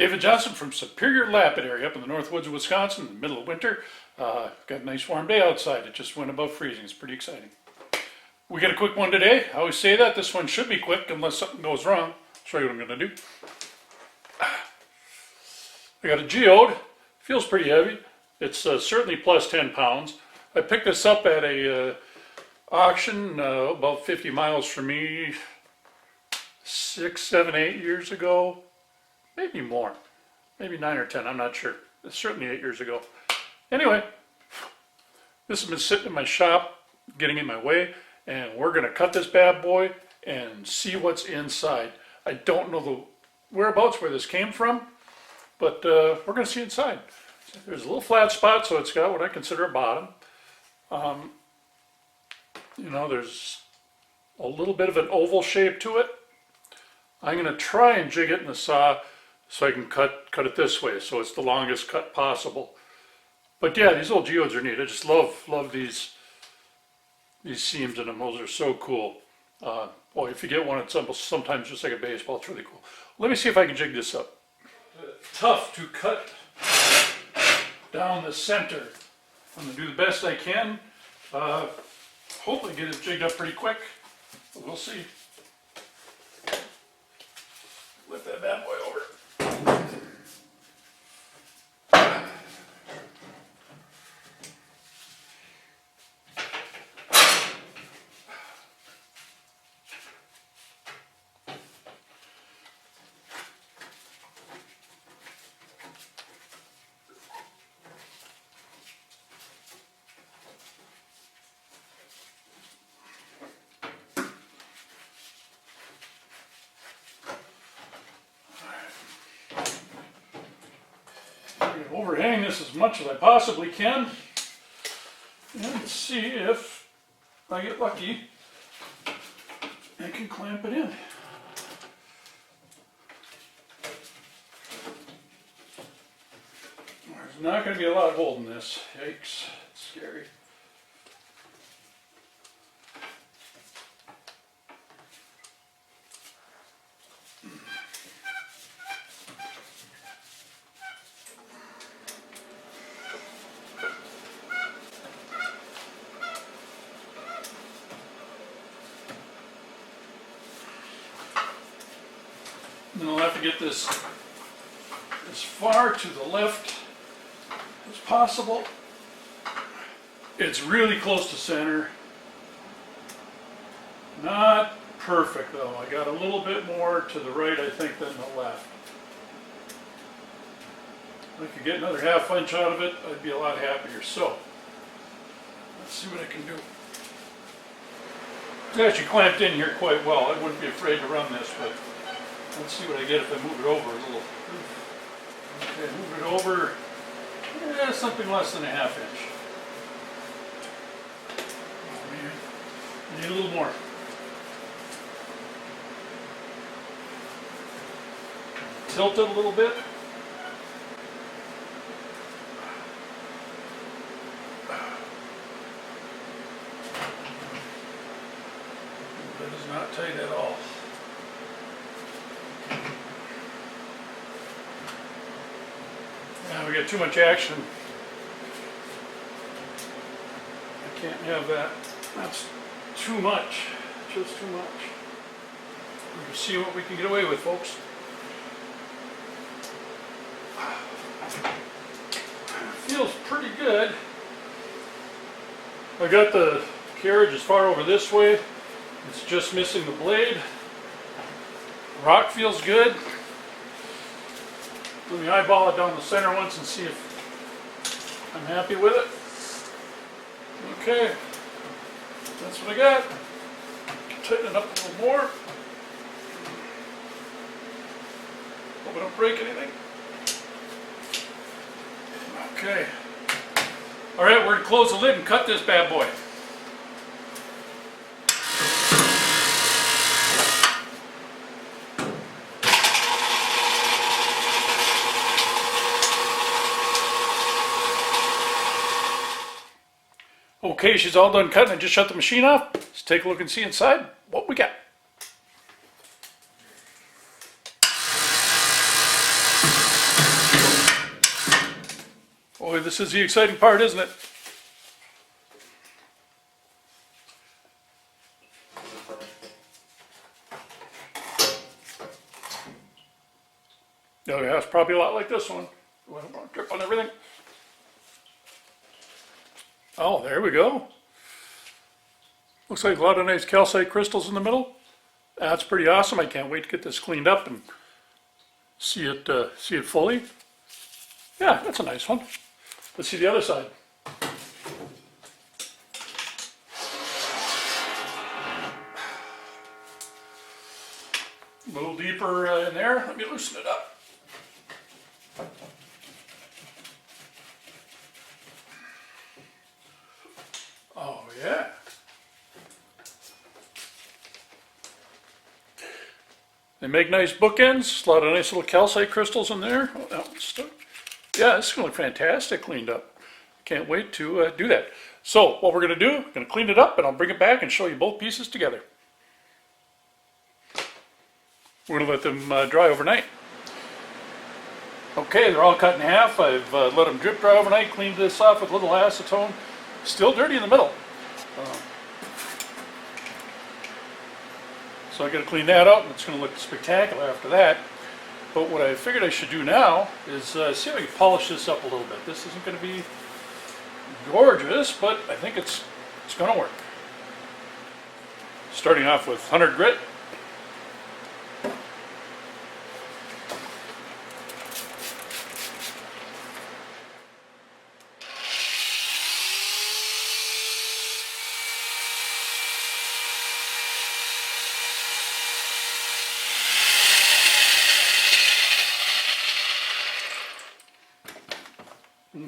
David Johnson from Superior Lapidary up in the North Woods of Wisconsin in the middle of winter. Got a nice warm day outside. It just went above freezing. It's pretty exciting. We got a quick one today. I always say that. This one should be quick unless something goes wrong. I'll show you what I'm going to do. I got a Geode. Feels pretty heavy. It's certainly plus 10 pounds. I picked this up at a auction about 50 miles from me 6, 7, 8 years ago. Maybe more. Maybe 9 or 10. I'm not sure. It's certainly 8 years ago. Anyway, this has been sitting in my shop, getting in my way, and we're going to cut this bad boy and see what's inside. I don't know the whereabouts where this came from, but we're going to see inside. There's a little flat spot, so it's got what I consider a bottom. You know, there's a little bit of an oval shape to it. I'm going to try and jig it in the saw so I can cut it this way, so it's the longest cut possible. But yeah, these old geodes are neat. I just love these seams in them. Those are so cool. Boy, if you get one, it's sometimes just like a baseball. It's really cool. Let me see if I can jig this up. Tough to cut down the center. I'm going to do the best I can. Hopefully get it jigged up pretty quick. We'll see. Flip that bad boy over. Overhang this as much as I possibly can and see if I get lucky I can clamp it in. There's not going to be a lot of holding this. Yikes, it's scary. Then I'll have to get this as far to the left as possible. It's really close to center. Not perfect though. I got a little bit more to the right, I think, than the left. If I could get another ½ inch out of it, I'd be a lot happier. So, let's see what I can do. It's actually clamped in here quite well. I wouldn't be afraid to run this, but let's see what I get if I move it over a little. Okay, move it over, something less than ½ inch. Oh man, I need a little more. Tilt it a little bit. That is not tight at all. We got too much action. I can't have that. That's too much. Just too much. We're going to see what we can get away with, folks. Feels pretty good. I got the carriage as far over this way. It's just missing the blade. Rock feels good. Let me eyeball it down the center once and see if I'm happy with it. Okay, that's what I got. Tighten it up a little more. Hope I don't break anything. Okay. All right, we're gonna close the lid and cut this bad boy. Okay, she's all done cutting. I just shut the machine off. Let's take a look and see inside what we got. Boy, this is the exciting part, isn't it? Oh yeah, it's probably a lot like this one. Do I want to drip on everything? Oh, there we go. Looks like a lot of nice calcite crystals in the middle. That's pretty awesome. I can't wait to get this cleaned up and see it fully. Yeah, that's a nice one. Let's see the other side. A little deeper in there. Let me loosen it up. Oh yeah. They make nice bookends. A lot of nice little calcite crystals in there. Oh, that one's stuck. Yeah, this is going to look fantastic cleaned up. Can't wait to do that. So what we're going to do, I'm going to clean it up and I'll bring it back and show you both pieces together. We're going to let them dry overnight. Okay, they're all cut in half. I've let them drip dry overnight, cleaned this off with a little acetone. Still dirty in the middle. So I got to clean that out and it's going to look spectacular after that. But what I figured I should do now is see if I can polish this up a little bit. This isn't going to be gorgeous, but I think it's going to work. Starting off with 100 grit.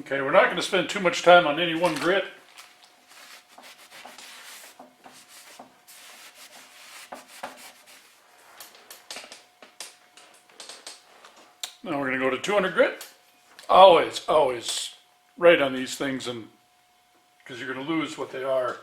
Okay, we're not going to spend too much time on any one grit. Now we're going to go to 200 grit. Always right on these things, and because you're going to lose what they are.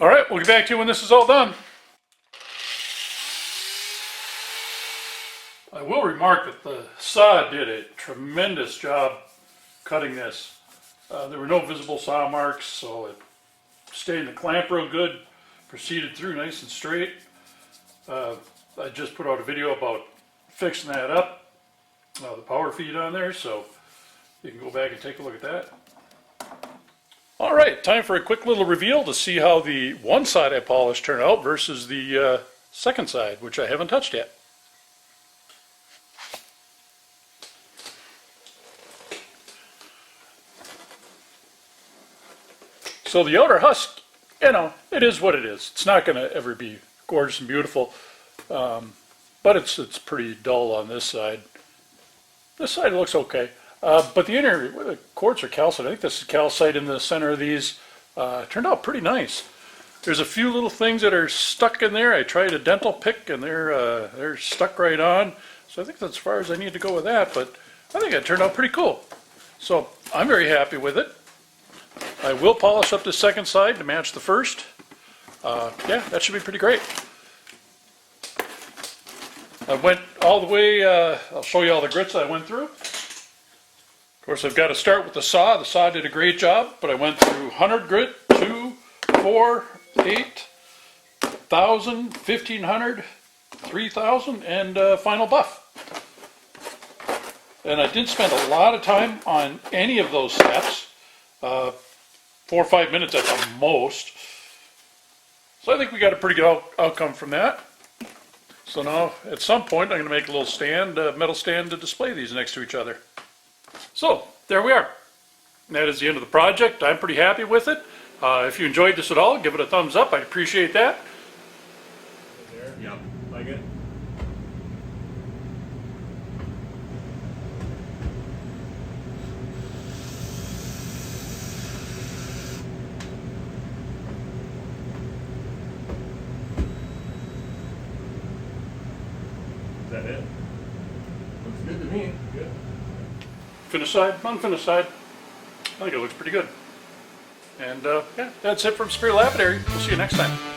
All right, we'll get back to you when this is all done. I will remark that the saw did a tremendous job cutting this. There were no visible saw marks, so it stayed in the clamp real good, proceeded through nice and straight. I just put out a video about fixing that up, the power feed on there, so you can go back and take a look at that. All right, time for a quick little reveal to see how the one side I polished turned out versus the second side, which I haven't touched yet. So the outer husk, you know, it is what it is. It's not going to ever be gorgeous and beautiful, but it's pretty dull on this side. This side looks okay. But the inner, the quartz or calcite, I think this is calcite in the center of these, turned out pretty nice. There's a few little things that are stuck in there. I tried a dental pick and they're stuck right on. So I think that's as far as I need to go with that, but I think it turned out pretty cool. So I'm very happy with it. I will polish up the second side to match the first. Yeah, that should be pretty great. I went all the way, I'll show you all the grits I went through. Of course, I've got to start with the saw. The saw did a great job, but I went through 100 grit, 2, 4, 8, 1,000, 1,500, 3,000, and final buff. And I didn't spend a lot of time on any of those steps, 4 or 5 minutes at the most. So I think we got a pretty good outcome from that. So now, at some point, I'm going to make a little stand, metal stand to display these next to each other. So, there we are. That is the end of the project. I'm pretty happy with it. If you enjoyed this at all, give it a thumbs up. I'd appreciate that. There? Yep. Like it? Is that it? Looks good to me. Good. Finished side, unfinished side. I think it looks pretty good. And yeah, that's it from Superior Lapidary. We'll see you next time.